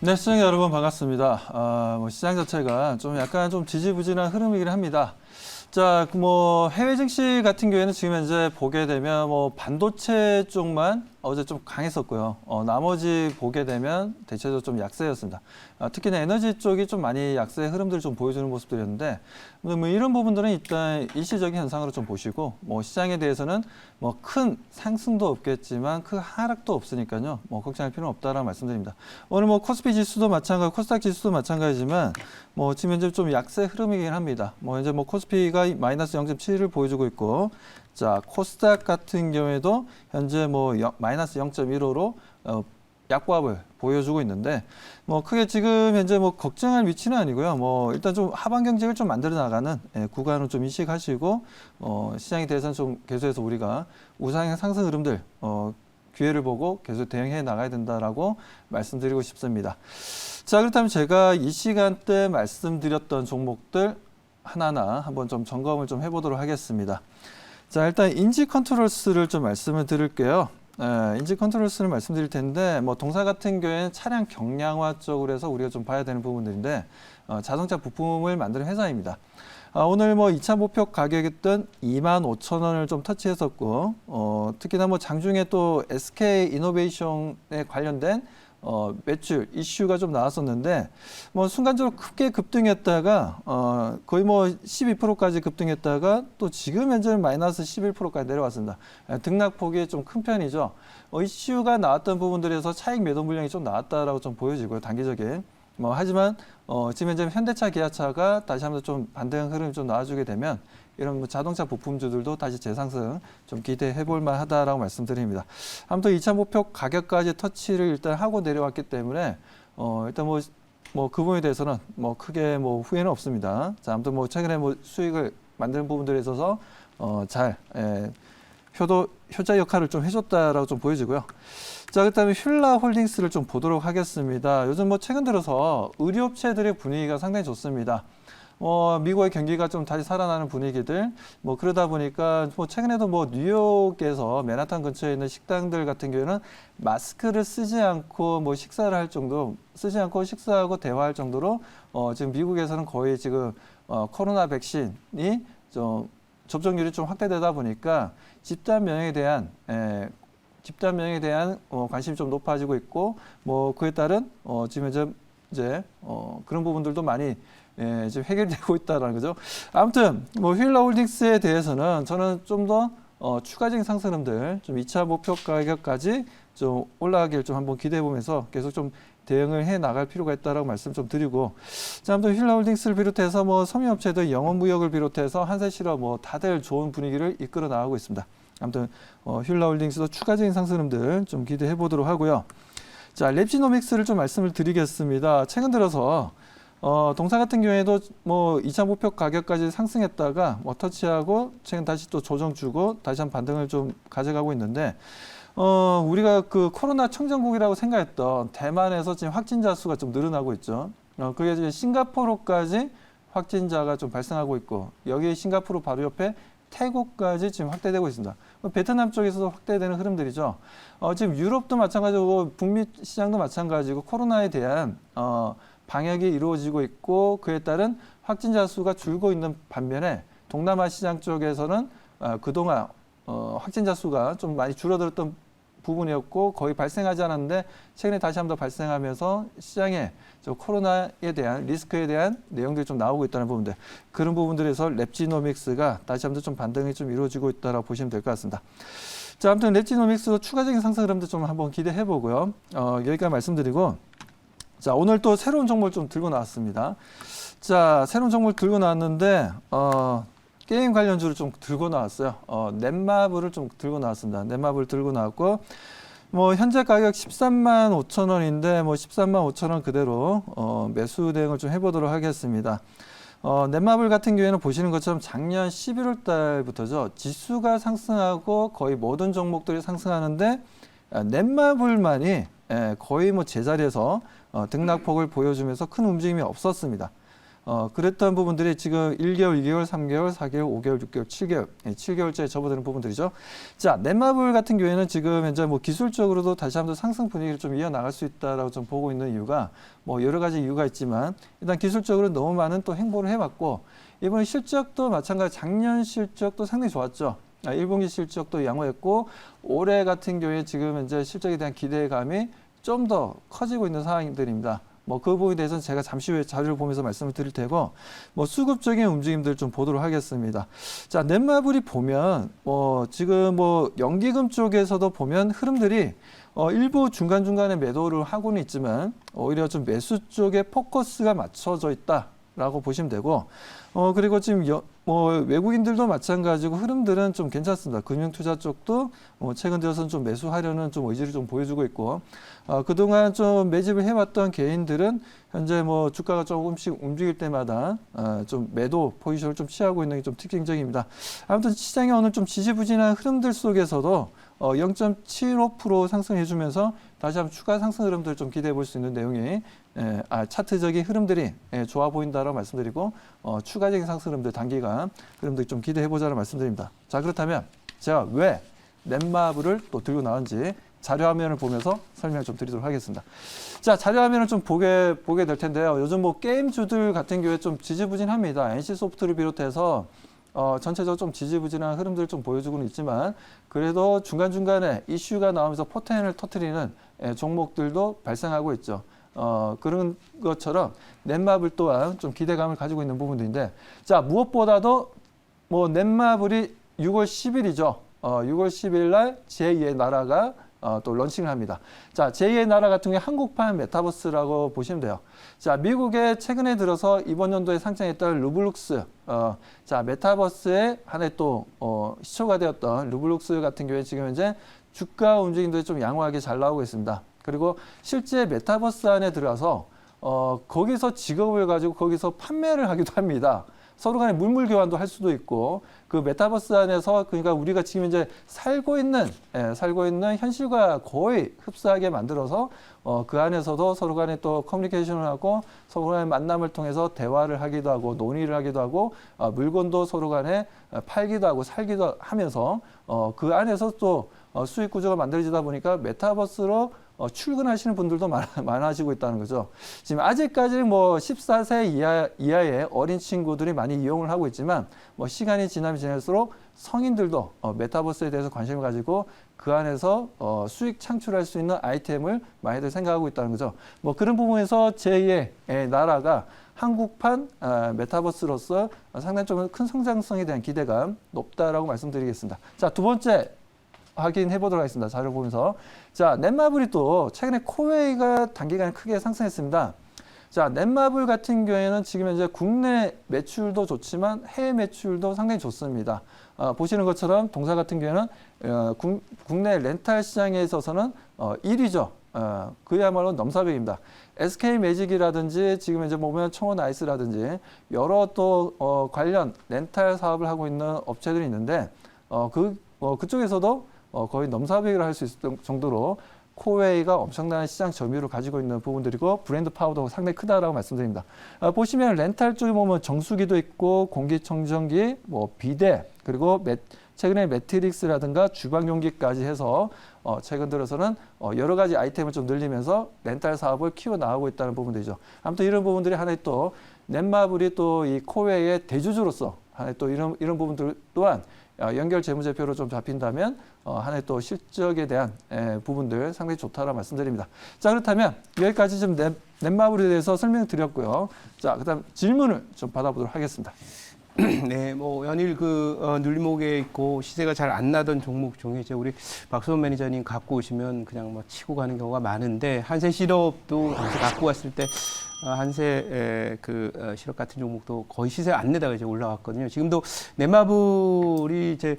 네, 시청자 여러분 반갑습니다. 시장 자체가 좀 약간 좀 지지부진한 흐름이긴 합니다. 자, 해외 증시 같은 경우에는 지금 현재 보게 되면 반도체 쪽만 어제 좀 강했었고요. 나머지 보게 되면 대체적으로 좀 약세였습니다. 특히나 에너지 쪽이 좀 많이 약세 흐름들을 좀 보여주는 모습들이었는데, 이런 부분들은 일단 일시적인 현상으로 좀 보시고, 시장에 대해서는 큰 상승도 없겠지만 큰 하락도 없으니까요. 걱정할 필요는 없다라고 말씀드립니다. 오늘 코스피 지수도 마찬가지고 코스닥 지수도 마찬가지지만 지금 현재 좀 약세 흐름이긴 합니다. 현재 코스피가 마이너스 0.7을 보여주고 있고, 자, 코스닥 같은 경우에도 현재 마이너스 0.15로 약보합을 보여주고 있는데, 크게 지금 현재 걱정할 위치는 아니고요. 일단 좀 하방 경직을 좀 만들어 나가는 구간을 좀 인식하시고, 시장에 대해서는 좀 계속해서 우리가 우상향 상승 흐름들, 기회를 보고 계속 대응해 나가야 된다라고 말씀드리고 싶습니다. 자, 그렇다면 제가 이 시간대 말씀드렸던 종목들 하나하나 한번 좀 점검을 좀 해보도록 하겠습니다. 자, 일단 인지 컨트롤스를 좀 말씀을 드릴게요. 인지 컨트롤스를 말씀드릴 텐데, 동사 같은 경우에는 차량 경량화 쪽으로 해서 우리가 좀 봐야 되는 부분들인데, 자동차 부품을 만드는 회사입니다. 오늘 2차 목표 가격이었던 25,000원을 좀 터치했었고, 특히나 장중에 또 SK 이노베이션에 관련된 매출 이슈가 좀 나왔었는데, 순간적으로 크게 급등했다가 거의 12%까지 급등했다가 또 지금 현재는 마이너스 11%까지 내려왔습니다. 등락폭이 좀 큰 편이죠. 이슈가 나왔던 부분들에서 차익 매도 물량이 좀 나왔다라고 좀 보여지고요, 단기적인. 하지만 지금 현재 현대차, 기아차가 다시 한번 좀 반등 흐름이 좀 나와주게 되면 이런 자동차 부품주들도 다시 재상승 좀 기대해 볼 만하다라고 말씀드립니다. 아무튼 2차 목표 가격까지 터치를 일단 하고 내려왔기 때문에 일단 그 부분에 대해서는 크게 후회는 없습니다. 자, 아무튼 최근에 수익을 만드는 부분들에 있어서 잘 효자 역할을 좀 해줬다라고 좀 보여지고요. 자, 그렇다면 휠라홀딩스를 좀 보도록 하겠습니다. 요즘 최근 들어서 의류업체들의 분위기가 상당히 좋습니다. 미국의 경기가 좀 다시 살아나는 분위기들, 그러다 보니까 최근에도 뉴욕에서 맨하탄 근처에 있는 식당들 같은 경우에는 마스크를 쓰지 않고 식사를 할 정도, 쓰지 않고 식사하고 대화할 정도로 지금 미국에서는 거의 지금 코로나 백신이 좀 접종률이 좀 확대되다 보니까 집단 면역에 대한 관심이 좀 높아지고 있고, 그에 따른 지금 이제 그런 부분들도 많이 지금 해결되고 있다라는 거죠. 아무튼 휠라홀딩스에 대해서는 저는 좀 더 추가적인 상승 흐름들, 좀 2차 목표 가격까지 좀 올라가길 좀 한번 기대해 보면서 계속 좀 대응을 해 나갈 필요가 있다라고 말씀 좀 드리고, 자, 아무튼 휠라홀딩스를 비롯해서 섬유업체들, 영업무역을 비롯해서 한세실업 다들 좋은 분위기를 이끌어 나가고 있습니다. 아무튼 휠라홀딩스도 추가적인 상승 흐름들 좀 기대해 보도록 하고요. 자, 랩지노믹스를 좀 말씀을 드리겠습니다. 최근 들어서 동사 같은 경우에도 2차 목표 가격까지 상승했다가 터치하고 최근 다시 또 조정 주고 다시 한 반등을 좀 가져가고 있는데, 우리가 그 코로나 청정국이라고 생각했던 대만에서 지금 확진자 수가 좀 늘어나고 있죠. 그게 이제 싱가포르까지 확진자가 좀 발생하고 있고, 여기 싱가포르 바로 옆에 태국까지 지금 확대되고 있습니다. 베트남 쪽에서도 확대되는 흐름들이죠. 지금 유럽도 마찬가지고 북미 시장도 마찬가지고 코로나에 대한 방역이 이루어지고 있고, 그에 따른 확진자 수가 줄고 있는 반면에 동남아 시장 쪽에서는 그동안 확진자 수가 좀 많이 줄어들었던 부분이었고 거의 발생하지 않았는데 최근에 다시 한번 더 발생하면서 시장에 코로나에 대한 리스크에 대한 내용들이 좀 나오고 있다는 부분들, 그런 부분들에서 랩지노믹스가 다시 한번 좀 반등이 좀 이루어지고 있다라고 보시면 될 것 같습니다. 자, 아무튼 랩지노믹스도 추가적인 상승 흐름도 좀 한번 기대해 보고요. 여기까지 말씀드리고, 자, 오늘 또 새로운 종목을 좀 들고 나왔습니다. 자, 새로운 종목을 들고 나왔는데 게임 관련주를 좀 들고 나왔어요. 넷마블을 좀 들고 나왔습니다. 넷마블을 들고 나왔고, 현재 가격 13만 5천 원인데 13만 5천 원 그대로 매수 대응을 좀 해보도록 하겠습니다. 넷마블 같은 경우에는 보시는 것처럼 작년 11월 달부터죠. 지수가 상승하고 거의 모든 종목들이 상승하는데 넷마블만이 거의 제자리에서 등락폭을 보여주면서 큰 움직임이 없었습니다. 그랬던 부분들이 지금 1개월, 2개월, 3개월, 4개월, 5개월, 6개월, 7개월, 7개월째 접어드는 부분들이죠. 자, 넷마블 같은 경우에는 지금 현재 뭐 기술적으로도 다시 한번 상승 분위기를 좀 이어나갈 수 있다라고 좀 보고 있는 이유가 뭐 여러 가지 이유가 있지만 일단 기술적으로 너무 많은 또 행보를 해왔고 이번 실적도 마찬가지 작년 실적도 상당히 좋았죠. 1분기 실적도 양호했고 올해 같은 경우에 지금 현재 실적에 대한 기대감이 좀 더 커지고 있는 상황들입니다. 뭐 그 부분에 대해서는 제가 잠시 후에 자료를 보면서 말씀을 드릴 테고 뭐 수급적인 움직임들 좀 보도록 하겠습니다. 자, 넷마블이 보면 지금 뭐 연기금 쪽에서도 보면 흐름들이 일부 중간중간에 매도를 하고는 있지만 오히려 좀 매수 쪽에 포커스가 맞춰져 있다라고 보시면 되고 그리고 지금 외국인들도 마찬가지고 흐름들은 좀 괜찮습니다. 금융투자 쪽도 최근 들어서는 좀 매수하려는 좀 의지를 좀 보여주고 있고 그동안 좀 매집을 해왔던 개인들은 현재 뭐 주가가 조금씩 움직일 때마다 좀 매도 포지션을 좀 취하고 있는 게 좀 특징적입니다. 아무튼 시장의 오늘 좀 지지부진한 흐름들 속에서도 0.75% 상승해주면서 다시 한번 추가 상승 흐름들 좀 기대해 볼 수 있는 내용이 차트적인 흐름들이 좋아 보인다라고 말씀드리고 추가적인 상승 흐름들 단기간 흐름들 좀 기대해 보자라고 말씀드립니다. 자, 그렇다면 제가 왜 넷마블을 또 들고 나왔는지 자료 화면을 보면서 설명을 좀 드리도록 하겠습니다. 자, 자료 화면을 좀 보게 될 텐데요. 요즘 뭐 게임주들 같은 경우에 좀 지지부진합니다. NC소프트를 비롯해서 전체적으로 좀 지지부진한 흐름들을 좀 보여주고는 있지만 그래도 중간중간에 이슈가 나오면서 포텐을 터뜨리는 종목들도 발생하고 있죠. 그런 것처럼 넷마블 또한 좀 기대감을 가지고 있는 부분들인데 자, 무엇보다도 뭐 넷마블이 6월 10일이죠. 6월 10일 날 제2의 나라가 또 런칭을 합니다. 자, 제2의 나라 같은 경우에 한국판 메타버스라고 보시면 돼요. 자, 미국에 최근에 들어서 이번 연도에 상장했던 루블룩스, 자, 메타버스의 하나의 또 시초가 되었던 루블룩스 같은 경우에 지금 현재 주가 움직임들이 좀 양호하게 잘 나오고 있습니다. 그리고 실제 메타버스 안에 들어가서 거기서 직업을 가지고 거기서 판매를 하기도 합니다. 서로 간에 물물 교환도 할 수도 있고 그 메타버스 안에서 그러니까 우리가 지금 이제 살고 있는 현실과 거의 흡사하게 만들어서 그 안에서도 서로 간에 또 커뮤니케이션을 하고 서로 간의 만남을 통해서 대화를 하기도 하고 논의를 하기도 하고 물건도 서로 간에 팔기도 하고 살기도 하면서 그 안에서 또 수익 구조가 만들어지다 보니까 메타버스로 출근하시는 분들도 많아지고 있다는 거죠. 지금 아직까지는 뭐 14세 이하의 어린 친구들이 많이 이용을 하고 있지만 뭐 시간이 지나면 지날수록 성인들도 메타버스에 대해서 관심을 가지고 그 안에서 수익 창출할 수 있는 아이템을 많이들 생각하고 있다는 거죠. 뭐 그런 부분에서 제2의 나라가 한국판 메타버스로서 상당히 좀 큰 성장성에 대한 기대감 높다라고 말씀드리겠습니다. 자, 두 번째 확인해 보도록 하겠습니다. 자료 보면서. 자, 넷마블이 또 최근에 코웨이가 단기간에 크게 상승했습니다. 자, 넷마블 같은 경우에는 지금 현재 국내 매출도 좋지만 해외 매출도 상당히 좋습니다. 보시는 것처럼 동사 같은 경우에는 국내 렌탈 시장에 있어서는 1위죠. 그야말로 넘사벽입니다. SK 매직이라든지 지금 현재 보면 청원 아이스라든지 여러 또 관련 렌탈 사업을 하고 있는 업체들이 있는데 그쪽에서도 거의 넘사벽이라 할 수 있을 정도로 코웨이가 엄청난 시장 점유율을 가지고 있는 부분들이고 브랜드 파워도 상당히 크다라고 말씀드립니다. 보시면 렌탈 쪽에 보면 정수기도 있고 공기청정기, 뭐 비데 그리고 최근에 매트릭스라든가 주방용기까지 해서 최근 들어서는 여러 가지 아이템을 좀 늘리면서 렌탈 사업을 키워나가고 있다는 부분들이죠. 아무튼 이런 부분들이 하나의 또 넷마블이 또 이 코웨이의 대주주로서 하나의 또 이런 부분들 또한 연결 재무제표로 좀 잡힌다면 하나의 또 실적에 대한 부분들 상당히 좋다라고 말씀드립니다. 자, 그렇다면 여기까지 좀 넷마블에 대해서 설명드렸고요. 자, 그다음 질문을 좀 받아보도록 하겠습니다. 네, 뭐 연일 눌림목에 있고 시세가 잘 안 나던 종목 중에 이제 우리 박수원 매니저님 갖고 오시면 그냥 뭐 치고 가는 경우가 많은데 한세 실업도 당시 갖고 왔을 때 한세 실업 같은 종목도 거의 시세 안 내다가 이제 올라왔거든요. 지금도 넷마블이 이제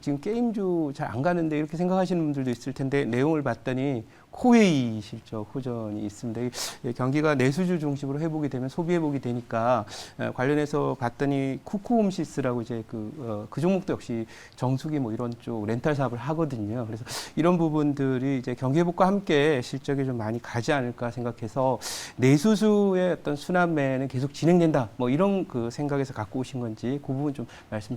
지금 게임주 잘 안 가는데 이렇게 생각하시는 분들도 있을 텐데 내용을 봤더니 코웨이 실적 호전이 있습니다. 경기가 내수주 중심으로 회복이 되면 소비 회복이 되니까 관련해서 봤더니 쿠쿠홈시스라고 이제 그 종목도 역시 정수기 뭐 이런 쪽 렌탈 사업을 하거든요. 그래서 이런 부분들이 이제 경기 회복과 함께 실적이 좀 많이 가지 않을까 생각해서 내수주의 어떤 순환매는 계속 진행된다. 뭐 이런 그 생각에서 갖고 오신 건지 그 부분 좀 말씀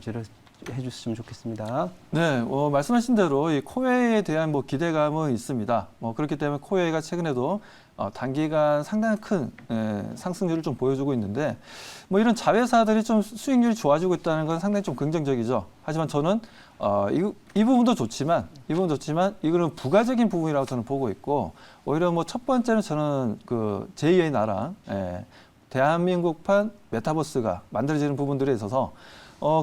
해주셨으면 좋겠습니다. 네, 말씀하신 대로 이 코웨이에 대한 뭐 기대감은 있습니다. 그렇기 때문에 코웨이가 최근에도 단기간 상당히 큰 상승률을 좀 보여주고 있는데 뭐 이런 자회사들이 좀 수익률이 좋아지고 있다는 건 상당히 좀 긍정적이죠. 하지만 저는 이 부분도 좋지만 이거는 부가적인 부분이라고 저는 보고 있고 오히려 뭐 첫 번째는 저는 그 제2의 나라, 대한민국판 메타버스가 만들어지는 부분들에 있어서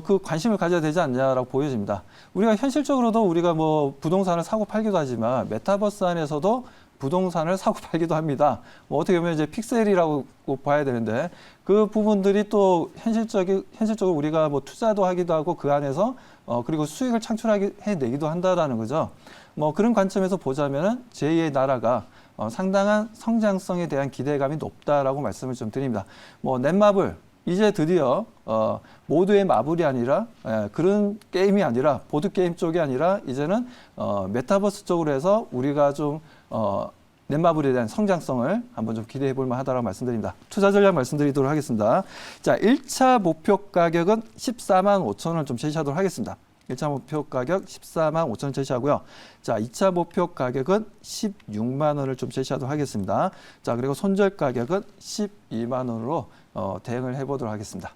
그 관심을 가져야 되지 않냐라고 보여집니다. 우리가 현실적으로도 우리가 뭐 부동산을 사고 팔기도 하지만 메타버스 안에서도 부동산을 사고 팔기도 합니다. 뭐 어떻게 보면 이제 픽셀이라고 봐야 되는데 그 부분들이 또 현실적으로 우리가 뭐 투자도 하기도 하고 그 안에서 그리고 수익을 해내기도 한다라는 거죠. 뭐 그런 관점에서 보자면은 제2의 나라가 상당한 성장성에 대한 기대감이 높다라고 말씀을 좀 드립니다. 뭐 넷마블 이제 드디어 모두의 마블이 아니라 그런 게임이 아니라 보드 게임 쪽이 아니라 이제는 메타버스 쪽으로 해서 우리가 좀 넷마블에 대한 성장성을 한번 좀 기대해 볼 만하다라고 말씀드립니다. 투자 전략 말씀드리도록 하겠습니다. 자, 1차 목표 가격은 14만 5천 원 좀 제시하도록 하겠습니다. 1차 목표 가격 14만 5천 원 제시하고요. 자, 2차 목표 가격은 16만 원을 좀 제시하도록 하겠습니다. 자, 그리고 손절 가격은 12만 원으로 대응을 해보도록 하겠습니다.